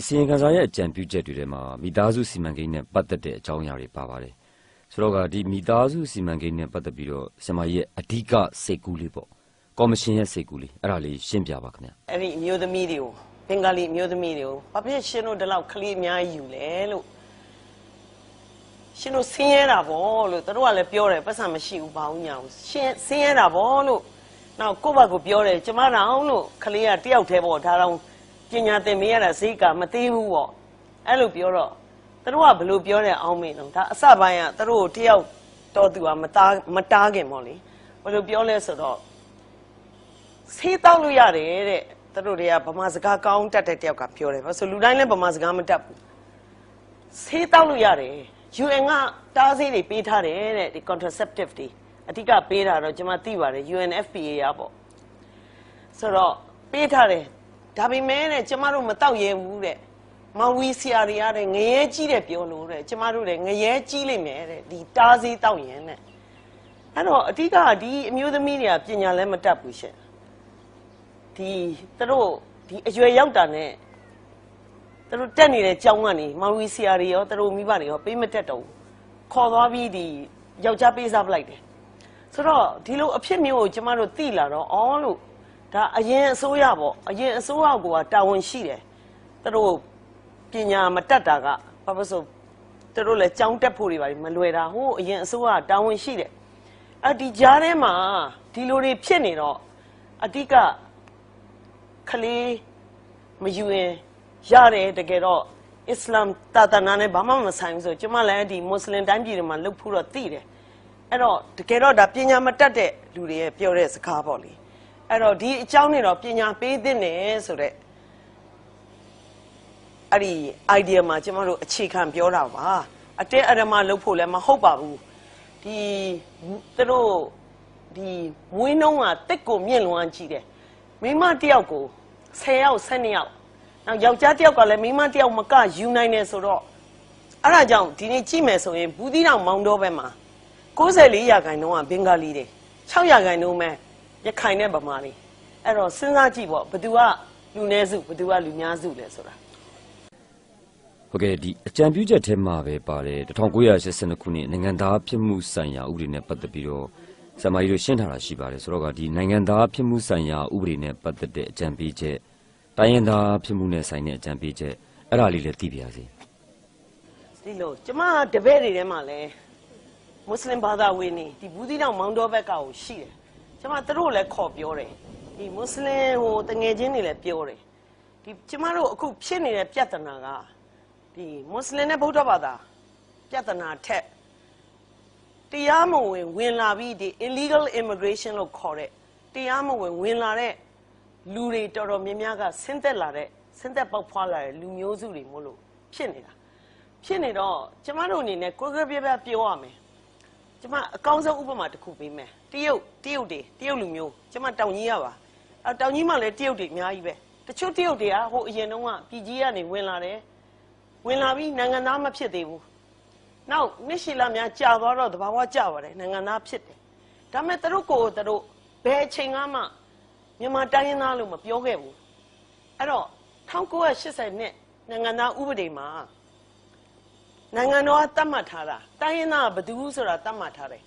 စီရင်ခံစာရဲ့အကြံပြုချက်တွေထဲမှာမိသားစုစီမံကိန်းနဲ့ပတ်သက်တဲ့အကြောင်းအရာတွေပါပါတယ်ဆိုတော့ဒီမိသားစုစီမံကိန်းနဲ့ပတ်သက်ပြီးတော့ဆရာမရဲ့အဓိကစိတ်ကူးလေးပေါ့ကော်မရှင်ရဲ့စိတ်ကူးလေးအဲ့ဒါလေးရှင်းပြပါခင်ဗျအဲ့ဒီမျိုးသမီးတွေကိုဘင်္ဂလီမျိုးသမီးတွေကိုဘာဖြစ်ရှင်တို့ဒီလောက်ကလေးအများကြီးယူလဲလို့ရှင်တို့ဆင်းရဲတာပေါ့လို့တို့ကလည်းပြောတယ်ပတ်စံမရှိဘူးဘာဘူးညာဘူးရှင်ဆင်းရဲတာပေါ့လို့နောက်ကိုယ့်ဘက်ကိုပြောတယ်ကျမတောင်လို့ကလေးကတယောက်တည်းပေါ့ဒါတော့ပညာသင်မေးရတာဈေးကမသေးဘူးပေါ့အဲ့လိုပြောတော့တို့ကဘလို့ပြောတယ်အောင်မင်းတော့ဒါအစပိုင်းကတို့တယောက်တော့သူကမတားခင်ပေါ့လေဘလို့ပြောလဲဆိုတော့ဆေးတောက်လို့ရတယ်တဲ့တို့တွေကဗမာစကားကောင်းတတ်တဲ့တယောက်ကပြောတယ်ဘာလို့ဆိုလူတိုင်းလည်းဗမာစကားမတတ်ဘူးဆေးတောက်လို့ရတယ် UN ကတားဆေးတွေပေးထားတယ်တဲ့ဒီ contraceptive တွေအဓိကပေးတာတော့ကျွန်မသိပါတယ် UNFPA ရပေါ့ဆိုတော့ပေးထားတယ်ဒါပေမဲ့တဲ့ကျမတို့မတောက်ရဲဘူးတဲ့မောင်ဝီဆီယာတွေရတဲ့ငရဲကြီးတဲ့ပြောလို့တဲ့ကျမတို့လည်းငရဲကြီးလိမ့်မယ်တဲ့ဒီတားဆေးတောက်ရင်တဲ့အဲ့တော့အဓိကဒီအမျိုးသမီးတွေကပညာလည်းမတတ်ဘူးရှင်ဒီတို့ဒီအရွယ်ရောက်တာနဲ့တို့တက်နေတဲ့ကြောင်းကနေမောင်ဝီဆီယာတွေရောတို့မိဘတွေရောပေးမတက်တော့ဘူးခေါ်သွားပြီးဒီယောက်ျားပေးစားပလိုက်တယ်ဆိုတော့ဒီလိုအဖြစ်မျိုးကိုကျမတို့သိလာတော့အော်လို့ဒါအရင်အစိုးရပေါ့အရင်အစိုးရကတာဝန်ရှိတယ်တို့ပညာမတတ်တာကဘာလို့ဆိုတို့လည်းကြောင်းတက်ဖို့တွေပါမလွယ်တာဟိုအရင်အစိုးရတာဝန်ရှိတယ်အဒီကြားထဲမှာဒီလိုတွေဖြစ်နေတော့အဓိကခလေးမယူရင်ရတယ်တကယ်တော့အစ္စလာမ်သာသနာနဲ့ဘာမှမဆိုင်ဘူးဆိုကျမလည်းဒီမွတ်စလင်တိုင်းပြည်တွေမှာလှုပ်ဖို့တော့သိတယ်အဲ့တော့တကယ်တော့ဒါပညာမတတ်တဲ့လူတွေရဲ့ပြောတဲ့စကားပေါ့လေအဲ့တော့ဒီအကြောင်းတွေတော့ပညာပေးသင့်တယ်ဆိုတော့အဲ့ဒီ idea မှာကျမတို့အခြေခံပြောတာပါအတဲအရမလှုပ်ဖို့လည်းမဟုတ်ပါဘူးဒီတို့ဒီမွေးနှုံးကတက်ကိုမြင့်လွန်ကြည့်တယ်မိမတယောက်ကို10ယောက်12ယောက်နောက်ယောက်ျားတယောက်ကလည်းမိမတယောက်မကယူနိုင်တယ်ဆိုတော့အဲ့ဒါကြောင့်ဒီနေ့ကြည့်မယ်ဆိုရင်ဘူးသီးတောင်မောင်တော်ဘက်မှာ94%ကဘင်္ဂလီတွေ6%ပဲရခိုင်နဲ့ဗမာတွေအဲ့တော့စဉ်းစားကြည့်ပေါ့ဘယ်သူကလူနည်းစုဘယ်သူကလူများစုလဲဆိုတာဟုတ်ကဲ့ဒီအကြံပြုချက်ထဲမှာပဲပါတယ်1982ခုနှစ်နိုင်ငံသားဖြစ်မှုဆိုင်ရာဥပဒေနဲ့ပတ်သက်ပြီးတော့ဆရာမကြီးတို့ရှင်းထားတာရှိပါတယ်ဆိုတော့ဒီနိုင်ငံသားဖြစ်မှုဆိုင်ရာဥပဒေနဲ့ပတ်သက်တဲ့အကြံပေးချက်တိုင်းရင်းသားဖြစ်မှုနဲ့ဆိုင်တဲ့အကြံပေးချက်အဲ့ဒါလေးလည်းသိပြရစီဒီလိုကျမတပည့်တွေထဲမှာလည်းမွတ်စလင်ဘာသာဝင်တွေဒီဘူးသီးတောင်မောင်တော်ဘက်ကကိုရှိတယ်ကျမတို့လည်းခေါ်ပြောတယ်ဒီမွတ်စလင်ဟိုတငယ်ချင်းတွေလည်းပြောတယ်ဒီကျမတို့အခုဖြစ်နေတဲ့ပြဿနာကဒီမွတ်စလင်နဲ့ဗုဒ္ဓဘာသာပြဿနာထက်တရားမဝင်ဝင်လာပြီးဒီ illegal immigration လို့ခေါ်တဲ့တရားမဝင်ဝင်လာတဲ့လူတွေတော်တော်များများကဆင်းသက်လာတဲ့ဆင်းသက်ပေါက်ဖွာလာတဲ့လူမျိုးစုတွေမို့လို့ဖြစ်နေတာဖြစ်နေတော့ကျမတို့အနေနဲ့ကိုယ်ကပြပြပြောရမယ်ကျမအကောင်းဆုံးဥပမာတစ်ခုပေးမယ်တရုတ်လူမျိုးကျမတောင်ကြီးရပါတောင်ကြီးမှာလည်းတရုတ်တွေအများကြီးပဲတချို့တရုတ်တွေကဟိုအရင်တုန်းကပြည်ကြီးကနေဝင်လာတယ်ဝင်လာပြီးနိုင်ငံသားမဖြစ်သေးဘူးနောက်နှစ်ရှည်လများကြာသွားတော့တဘာဝကြာပါတယ်နိုင်ငံသားဖြစ်တယ်ဒါပေမဲ့တို့ဘယ်အချိန်ကမှမြန်မာတိုင်းရင်းသားလို့မပြောခဲ့ဘူးအဲ့တော့1980နှစ်နိုင်ငံသားဥပဒေမှာနိုင်ငံတော်ကသတ်မှတ်ထားတာတိုင်းရင်းသားကဘယ်သူဆိုတာသတ်မှတ်ထားတယ်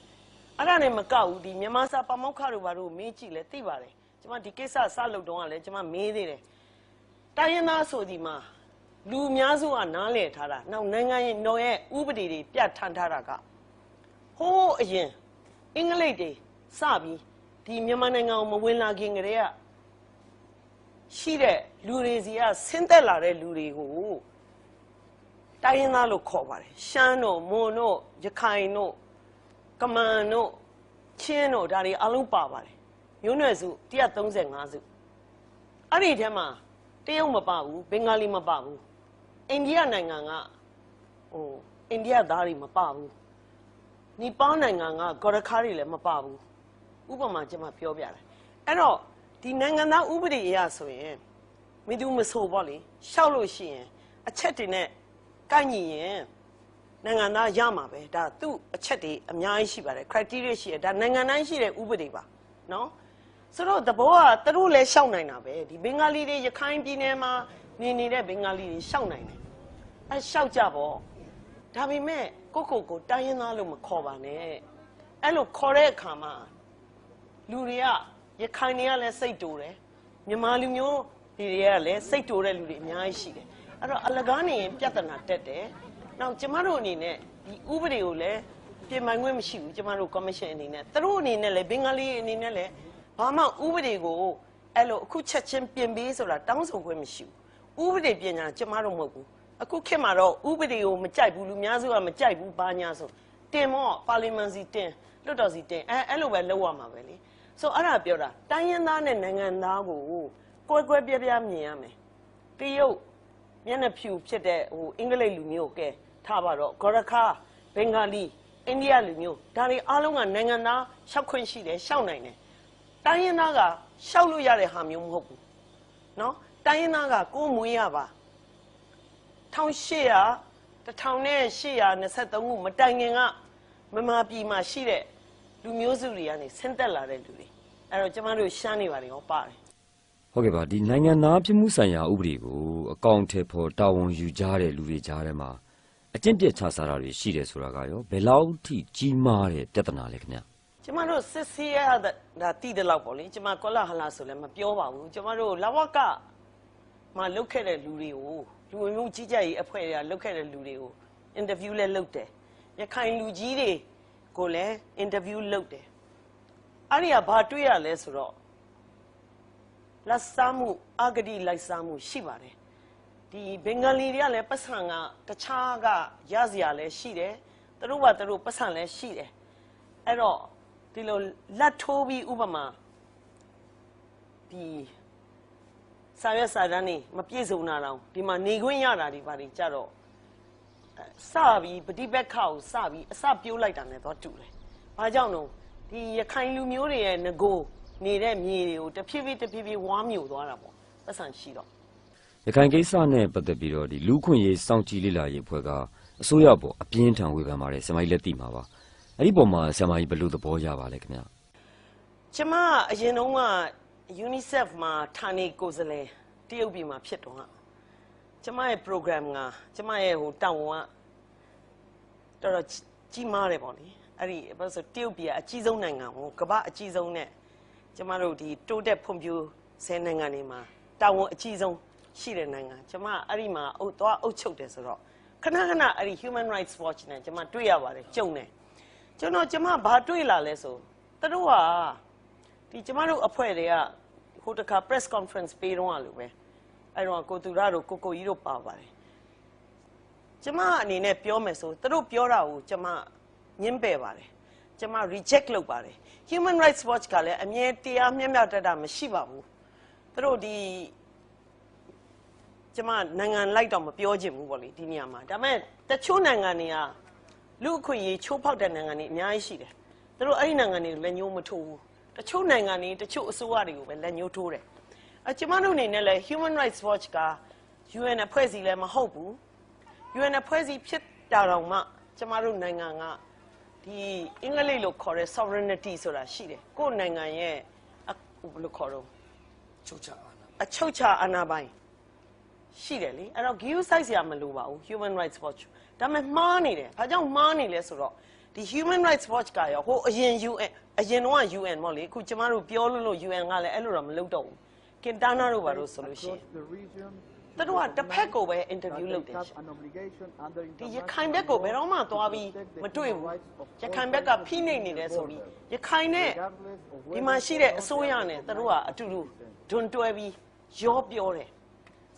အဲ့ဒါနဲ့မကောက်ဘူးဒီမြန်မာစာပမောက္ခတို့ဘာလို့မေးကြည့်လဲသိပါတယ်ကျွန်မဒီကိစ္စစလုပ်တော့ကလည်းကျွန်မမေးသေးတယ်တိုင်းရင်းသားဆိုဒီမှာလူများစုကနားလည်ထားတာနောက်နိုင်ငံတော်ရဲ့ဥပဒေတွေပြဋ္ဌာန်းထားတာကဟိုးအရင်အင်္ဂလိပ်တွေစပြီးဒီမြန်မာနိုင်ငံကိုမဝင်လာခင်ကတည်းကရှိတဲ့လူတွေစီကဆင်းသက်လာတဲ့လူတွေကိုတိုင်းရင်းသားလို့ခေါ်ပါတယ်ရှမ်းတို့မွန်တို့ရခိုင်တို့ကမန်တို့ချင်းတို့ဒါတွေအလုံးပါပါတယ်မျိုးနွယ်စု135စုအဲ့ဒီထဲမှာတရုတ်မပါဘူးဘင်္ဂလီမပါဘူးအိန္ဒိယနိုင်ငံကအိန္ဒိယသားတွေမပါဘူးနီပေါနိုင်ငံကဂေါ်ရခါတွေလည်းမပါဘူးဥပမာကျွန်မပြောပြတယ်အဲ့တော့ဒီနိုင်ငံသားဥပဒေအရဆိုရင်မင်းသူမဆိုပေါ့လေရှောက်လို့ရှိရင်အချက်တွေနဲ့ကိုက်ညီရင်နိုင်ငံသားရမှာပဲဒါသူ့အချက်တွေအများကြီးရှိပါတယ် criteria ရှိတယ်ဒါနိုင်ငံတိုင်းရှိတဲ့ဥပဒေပါနော်ဆိုတော့သဘောကသူတို့လည်းရှောက်နိုင်တာပဲဒီဘင်္ဂလီတွေရခိုင်ပြည်နယ်မှာ နေနေတဲ့ဘင်္ဂါလီတွေရှောက်နိုင်တယ်အဲရှောက်ကြပေါ့ဒါပေမဲ့ကိုတိုင်းရင်းသားလို့မခေါ်ပါနဲ့အဲ့လိုခေါ်တဲ့အခါမှာလူတွေကရခိုင်တွေကလည်းစိတ်တူတယ်မြန်မာလူမျိုးတွေကလည်းစိတ်တူတဲ့လူတွေအများကြီးရှိတယ်အဲ့တော့အလကားနေရင်ပြဿနာတက်တယ်နောက်ကျမတို့အနေနဲ့ဒီဥပဒေကိုလည်းပြင်ပိုင်ခွင့်မရှိဘူးကျမတို့ကော်မရှင်အနေနဲ့သူတို့အနေနဲ့လည်းဘင်္ဂါလီအနေနဲ့လည်းဘာမှဥပဒေကိုအဲ့လိုအခုချက်ချင်းပြင်ပေးဆိုတာတောင်းဆိုခွင့်မရှိဘူးဥပဒေပြင်ညာကျမတို့မဟုတ်ဘူးအခုခေတ်မှာတော့ဥပဒေကိုမကြိုက်ဘူးလူများစုကမကြိုက်ဘူးဘာညာဆိုတင်မော့ပါလီမန်စီတင်လွှတ်တော်စီတင်အဲ့လိုပဲလုပ်ရမှာပဲလေဆိုအဲ့ဒါပြောတာတိုင်းရင်းသားနဲ့နိုင်ငံသားကိုကွဲပြားမြင်ရမယ်တရုတ်မျက်နှာဖြူဖြစ်တဲ့အင်္ဂလိပ်လူမျိုးကဲထားပါတော့ဂရခါဘင်္ဂါလီအိန္ဒိယလူမျိုးဒါတွေအားလုံးကနိုင်ငံသားရှောက်ခွင့်ရှိတယ်ရှောက်နိုင်တယ်တိုင်းရင်းသားကရှောက်လို့ရတဲ့ဟာမျိုးမဟုတ်ဘူးနော်တိုင်းရင်းသားကကိုယ်မွေးရပါ1823ခုမတိုင်ခင်ကမမပြည်မှာရှိတဲ့လူမျိုးစုတွေကနေဆင်းသက်လာတဲ့လူတွေအဲ့တော့ကျမတို့ရှမ်းနေပါတယ်ဟောပါတယ်ဟုတ်ကဲ့ပါဒီနိုင်ငံသားဖြစ်မှုဆိုင်ရာဥပဒေကိုအကောင့်ထဲပေါ်တာဝန်ယူကြတဲ့လူတွေကြားထဲမှာအကျင့်ပြစ်ချစားတာတွေရှိတယ်ဆိုတာကရောဘယ်လောက်ထိကြီးမားတဲ့ပြဿနာလဲခင်ဗျကျမတို့စစ်ဆေးရတာတည်တယ်လို့ပေါ့လေကျမကောလာဟလာဆိုလည်းမပြောပါဘူးကျမတို့လဝကမှာလုတ်ခဲ့တဲ့လူတွေကိုလူမျိုးကြီးကြပ်ရေးအဖွဲ့တွေကလုတ်ခဲ့တဲ့လူတွေကိုအင်တာဗျူးလည်းလုပ်တယ်ရခိုင်လူကြီးတွေကိုလည်းအင်တာဗျူးလုပ်တယ်အဲ့ဒီကဘာတွေ့ရလဲဆိုတော့လက်စားမှုအဂတိလိုက်စားမှုရှိပါတယ်ဒီဘင်္ဂလီတွေကလည်းပတ်စံကတခြားကရစရာလည်းရှိတယ်သူတို့ကသူတို့ပတ်စံလည်းရှိတယ်အဲ့တော့ဒီလိုလက်ထိုးပြီးဥပမာဒီစာရွက်စာတမ်းတွေမပြည့်စုံတာတော့ဒီမှာနေခွင့်ရတာဒီပါတွေကြတော့စပြီးပฏิပတ်ခါကိုစပြီးအစပြိုးလိုက်တာနဲ့တော့တူတယ်ဘာကြောင့်လဲဒီရခိုင်လူမျိုးတွေရဲ့ငကိုနေတဲ့မြေတွေကိုတဖြည်းဖြည်းဝါမျိုးသွားတာပေါ့ပတ်စံရှိတော့ရခိုင်ကိစ္စနဲ့ပတ်သက်ပြီးတော့ဒီလူခွင့်ရေးစောင့်ကြည့်လေ့လာရေးအဖွဲ့ကအစိုးရပေါ်အပြင်းထန်ဝေဖန်ပါတယ်ဆရာမကြီးလက်သိမှာပါအဲ့ဒီပုံမှာဆရာမကြီးဘယ်လိုသဘောရပါလဲခင်ဗျကျမအရင်တုန်းက UNICEF မှာဌာနေကိုယ်စားလှယ်တရုတ်ပြည်မှာဖြစ်တော့ကျမရဲ့ program ကကျမရဲ့တောင်းဝန်ကတော်ကြီးမားတယ်ပေါ့လေအဲ့ဒီဘာလို့ဆိုတရုတ်ပြည်ကအကြီးဆုံးနိုင်ငံကမ္ဘာအကြီးဆုံးနဲ့ကျမတို့ဒီတိုးတက်ဖွံ့ဖြိုးဆဲနိုင်ငံတွေမှာတာဝန်အကြီးဆုံးရှိတဲ့နိုင်ငံကျမအဲ့ဒီမှာအုပ်ချုပ်တယ်ဆိုတော့ခဏအဲ့ဒီ Human Rights Watch နဲ့ကျမတွေ့ရပါတယ်ကြုံတယ်ကျမဘာတွေ့လာလဲဆိုသူတို့ကဒီကျမတို့အဖွဲ့တွေကဟိုတခါ press conference ပေးတော့လို့ပဲအဲ့တော့ကိုသူရတို့ကိုကြီးတို့ပါပါတယ်ကျမအနေနဲ့ပြောမယ်ဆိုသူတို့ပြောတာကိုကျမညှင်းပယ်ပါတယ်ကျမ reject လုပ်ပါတယ် Human Rights Watch ကလည်းအမြဲတရားမျှတတာမရှိပါဘူးသူတို့ဒီကျမနိုင်ငံလိုက်တော့မပြောချင်ဘူးပေါ့လေဒီနေရာမှာဒါပေမဲ့တချို့နိုင်ငံတွေကလူအခွင့်အရေးချိုးဖောက်တဲ့နိုင်ငံတွေအများကြီးရှိတယ်သူတို့အဲ့ဒီနိုင်ငံတွေလက်ညှိုးမထိုးဘူးတချို့နိုင်ငံတွေတချို့အစိုးရတွေကိုပဲလက်ညှိုးထိုးတယ်ကျမတို့အနေနဲ့လည်း Human Rights Watch က UN အဖွဲ့အစည်းလည်းမဟုတ်ဘူး UN အဖွဲ့အစည်းဖြစ်တာတော့မှကျမတို့နိုင်ငံကဒီအင်္ဂလိပ်လိုခေါ်တဲ့ sovereignty ဆိုတာရှိတယ်ကိုယ့်နိုင်ငံရဲ့ဘယ်လိုခေါ်တော့အချုပ်ချာအာဏာပိုင်ရှိတယ်လေအဲ့တော့ give size ရမလို့ပါဘူး Human Rights Watch ဒါပေမဲ့မှားနေတယ်ဘာကြောင့်မှားနေလဲဆိုတော့ဒီ Human Rights Watch ကရောဟိုအရင် UN အရင်တော့ UN ပေါ့လေအခုကျမတို့ပြောလို့ UN ကလည်းအဲ့လိုတော့မလုပ်တော့ဘူးကင်တာနာတို့ဘာလို့ဆိုလို့ရှိရင်သူတို့ကတစ်ဖက်ကိုပဲ interview လုပ်တယ်ဒီရခိုင်ဘက်ကိုဘယ်တော့မှသွားပြီးမတွေ့ဘူးရခိုင်ဘက်ကဖိနှိပ်နေတယ်ဆိုပြီးရခိုင်နဲ့ဒီမှာရှိတဲ့အစိုးရနဲ့သူတို့ကအတူတူဒွန်တွဲပြီးရောပြောတယ်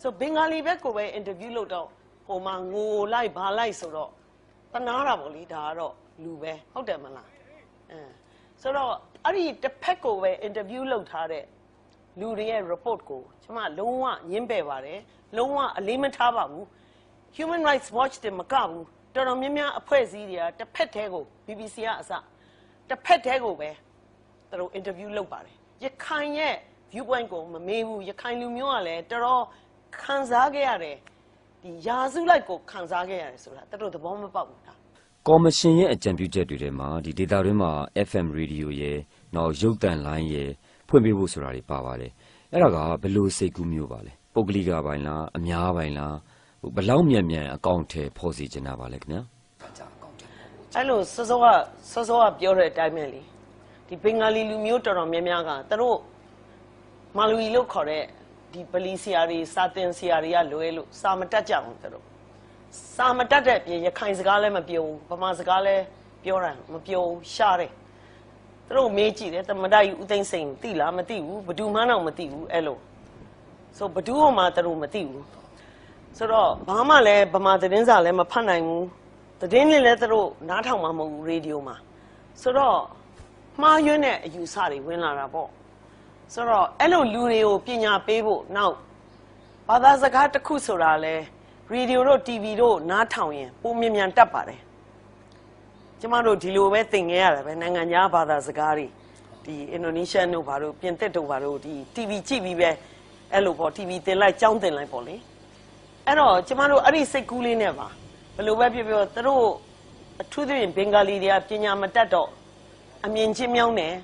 ဆိုဘင်္ဂါလီဘက်ကိုပဲ interview လုပ်တော့ဟိုမှာငိုလိုက်ဘာလိုက်ဆိုတော့တနာတာပေါ့လေဒါကတော့လူပဲဟုတ်တယ်မလားဆိုတော့အဲ့ဒီတစ်ဖက်ကိုပဲ interview လုပ်ထားတဲ့လူတွေရဲ့ report ကိုကျွန်မလုံးဝညှင်းပယ်ပါတယ်လုံးဝအလေးမထားပါဘူး Human Rights Watch တင်မကဘူးတော်တော်များများအဖွဲ့အစည်းတွေကတစ်ဖက်တည်းကို BBC ကအစတစ်ဖက်တည်းကိုပဲသူတို့ interview လုပ်ပါတယ်ရခိုင်ရဲ့ viewpoint ကိုမမေးဘူးရခိုင်လူမျိုးကလည်းတော်တော်ခံစားခဲ့ရတယ်ဒီယာစုလိုက်ကိုခံစားခဲ့ရတယ်ဆိုတာသူတို့သဘောမပေါက်ဘူးဒါကော်မရှင်ရဲ့အကြံပြုချက်တွေထဲမှာဒီဒေတာတွင်းမှာ FM radio ရဲ့နောက်ရုပ်သံလိုင်းရဲ့ဖွင့်ပေးဖို့ဆိုတာတွေပါပါတယ်အဲ့ဒါကဘယ်လိုစိတ်ကူးမျိုးပါလဲ ပုဂ္ဂလိကပိုင်းလားအများပိုင်းလားဘယ်လောက်မြန်မြန်အကောင့်ထဲဖော်စီချင်တာပါလဲခင်ဗျာအဲ့လိုစောစောကပြောတဲ့အတိုင်းပဲလေဒီဘင်္ဂါလီလူမျိုးတော်တော်များများကသူတို့မာလူရီလို့ခေါ်တဲ့ဒီပလီဆီယာတွေစာတင်ဆီယာတွေကလွဲလို့စာမတတ်ကြဘူးသူတို့စာမတတ်တဲ့အပြင်ရခိုင်စကားလည်းမပြောဘူးဗမာစကားလည်းပြောတာမပြောရှားတယ်သူတို့မေးကြည့်တယ်သမဒယူဦးသိန်းစိန်သိလားမသိဘူးဘဒူမှန်းတော့မသိဘူးအဲ့လိုဆိုဘဒူမှသူတို့မသိဘူးဆိုတော့ဘာမှလည်းဗမာသတင်းစာလည်းမဖတ်နိုင်ဘူးသတင်းလည်းသူတို့နားထောင်မှမဟုတ်ဘူးရေဒီယိုမှာဆိုတော့မှားယွင်းတဲ့အယူဆတွေဝင်လာတာပေါ့ဆိုတော့အဲ့လိုလူတွေကိုပညာပေးဖို့နောက်ဘာသာစကားတစ်ခုဆိုတာလဲရေဒီယိုတို့ TV တို့နားထောင်ရင်ပုံမြင်မြန်တက်ပါတယ်ကျမတို့ဒီလိုပဲသင်ခဲ့ရတယ်ပဲနိုင်ငံခြားဘာသာစကားတွေဒီအင်ဒိုနီးရှားတို့ဘာလို့ပြင်သစ်တို့ဘာလို့ဒီ TV ကြည့်ပြီးပဲအဲ့လိုပေါ့ TV သင်လိုက်ကြောင်းသင်လိုက်ပေါ့လေအဲ့တော့ကျမတို့အဲ့ဒီစိတ်ကူးလေးနဲ့ပါဘယ်လိုပဲပြောသူတို့အထူးသဖြင့်ဘင်္ဂါလီတွေကပညာမတတ်တော့အမြင်ချင်းမြောင်းတယ်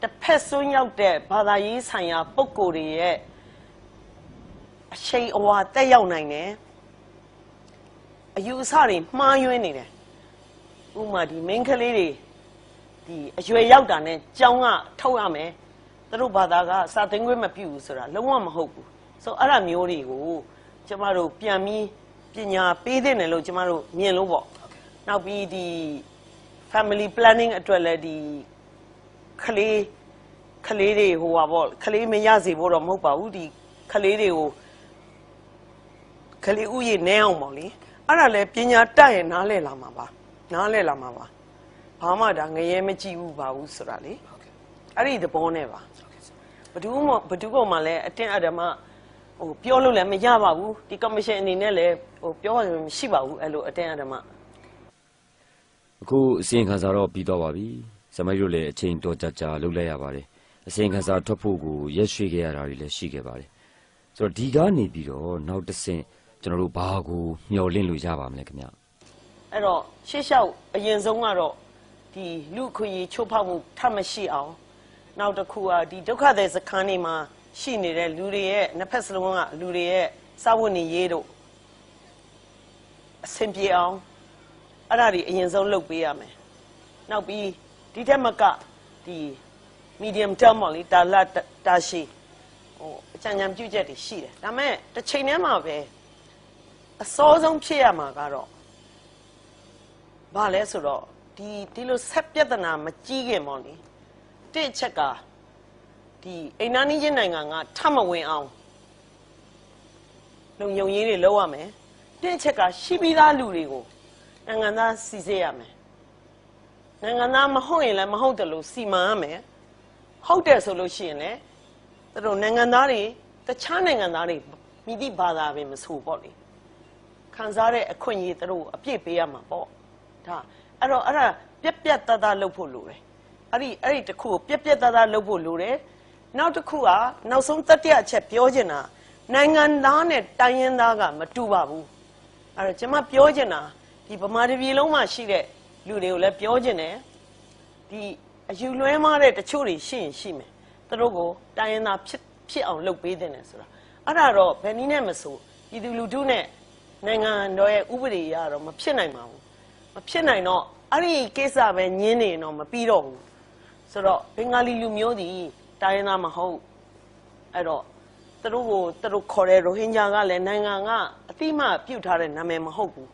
တစ်ဖက်စွန်းရောက်တဲ့ဘာသာရေးဆိုင်ရာပုံကိုယ်တွေရဲ့အရှိန်အဝါတက်ရောက်နိုင်တယ်အယူအဆတွေမှားယွင်းနေတယ်ဥပမာဒီမိန်းကလေးတွေဒီအရွယ်ရောက်တာနဲ့ကျောင်းကထုတ်ရမယ်သူတို့ဘာသာကစာသင်ခွင့်မပြုဘူးဆိုတာလုံးဝမဟုတ်ဘူးဆိုအဲ့ဒါမျိုးတွေကိုကျမတို့ပြန်ပြီးပညာပေးသင့်တယ်လို့ကျမတို့မြင်လို့ပေါ့နောက်ပြီးဒီ family planning အတွက်လည်းဒီကလေးတွေဟိုပါပေါ့ကလေးမရစေဖို့တော့မဟုတ်ပါဘူးဒီကလေးတွေကိုကလေးဥယျာဉ်နဲအောင်ပေါ့လေအဲ့ဒါလည်းပညာတတ်ရင်နားလဲလာမှာပါဘာမှဒါငရဲမကြည့်ဘူးပါဘူးဆိုတာလေအဲ့ဒီသဘောနဲ့ပါဘဒူကမှလည်းအတင်းအဓမ္မဟိုပြောလို့လည်းမရပါဘူးဒီကော်မရှင်အနေနဲ့လည်းဟိုပြောရမရှိပါဘူးအဲ့လိုအတင်းအဓမ္မအခုအစီရင်ခံစာတော့ပြီးတော့ပါပြီဆရာမတို့လည်းအချိန်တော်ကြာလုပ်လိုက်ရပါတယ်အစီရင်ခံစာထွက်ဖို့ကိုရက်ရွှေ့ခဲ့ရတာတွေလည်းရှိခဲ့ပါတယ်ဆိုတော့ဒီကနေပြီးတော့နောက်တစ်ဆင့်ကျွန်တော်တို့ဘာကိုမျှော်လင့်လို့ရပါမလဲခင်ဗျအဲ့တော့ရှေ့လျှောက်အရင်ဆုံးကတော့ဒီလူခွင့်ရေးချိုးဖောက်မှုထပ်မရှိအောင်နောက်တစ်ခုကဒီဒုက္ခသည်စခန်းတွေမှာရှိနေတဲ့လူတွေရဲ့နှစ်ဖက်စလုံးကလူတွေရဲ့စာဝတ်နေရေးတို့အဆင်ပြေအောင်အဲ့ဒါတွေအရင်ဆုံးလုပ်ပေးရမယ်နောက်ပြီးဒီထက်မကဒီ medium term ပေါ့လေတာရှည်ဟိုအကြံဉာဏ်ပြုချက်တွေရှိတယ်ဒါပေမဲ့တစ်ချိန်တည်းမှာပဲအစောဆုံးဖြစ်ရမှာကတော့ဘာလဲဆိုတော့ဒီလိုဆက်ပြဿနာမကြီးခင်ပေါ့လေတစ်ချက်ကဒီအိမ်နာနီးချင်းနိုင်ငံကထမဝင်အောင်လုံယုံရေးတွေလုပ်ရမယ်တစ်ချက်ကရှိပြီးသားလူတွေကိုနိုင်ငံသားစီစစ်ရမယ်နိုင်ငံသားမဟုတ်ရင်လည်းမဟုတ်တယ်လို့စီမံရမယ်ဟုတ်တယ်ဆိုလို့ရှိရင်လည်းသူတို့နိုင်ငံသားတွေတခြားနိုင်ငံသားတွေမိသည့်ဘာသာပဲမဆိုပေါ့လေခံစားတဲ့အခွင့်အရေးသူတို့အပြည့်ပေးရမှာပေါ့ဒါအဲ့တော့အဲ့ဒါပြက်သားလုပ်ဖို့လိုတယ်အဲ့ဒီတစ်ခုကိုပြက်သားလုပ်ဖို့လိုတယ်နောက်တစ်ခုကနောက်ဆုံးတတိယအချက်ပြောချင်တာနိုင်ငံသားနဲ့တိုင်းရင်းသားကမတူပါဘူးအဲ့တော့ကျွန်မပြောချင်တာဒီဗမာပြည်လုံးမှာရှိတဲ့လူတွေကိုလည်းပြောချင်တယ်ဒီအယူလွဲမားတဲ့တချို့တွေရှိရင်ရှိမယ်သူတို့ကိုတိုင်းရင်းသားဖြစ်အောင်လုပ်ပေးတဲ့တယ်ဆိုတာအဲ့ဒါတော့ဘယ်နည်းနဲ့မဆိုပြည်သူလူထုနဲ့နိုင်ငံတော်ရဲ့ဥပဒေအရတော့မဖြစ်နိုင်ပါဘူးမဖြစ်နိုင်တော့အဲ့ဒီကိစ္စပဲညင်းနေရင်တော့မပြီးတော့ဘူးဆိုတော့ဘင်္ဂါလီလူမျိုးဒီတိုင်းရင်းသားမဟုတ်အဲ့တော့သူတို့ခေါ်တဲ့ရိုဟင်ဂျာကလည်းနိုင်ငံကအတိမပြုတ်ထားတဲ့နာမည်မဟုတ်ဘူး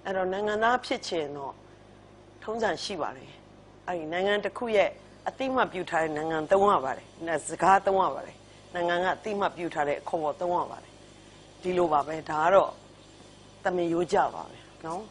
အဲ့တော့နိုင်ငံသားဖြစ်ချင်တော့ထုံးစံရှိပါတယ်အဲ့ဒီနိုင်ငံတစ်ခုရဲ့အတိမပြုတ်ထားတဲ့နိုင်ငံသုံးရပါတယ်စကားသုံးရပါတယ်နိုင်ငံကအတိမပြုတ်ထားတဲ့အခေါ်ပေါ်သုံးရပါတယ်ဒီလိုပါပဲဒါကတော့တမင်ရိုးကြပါပဲနော်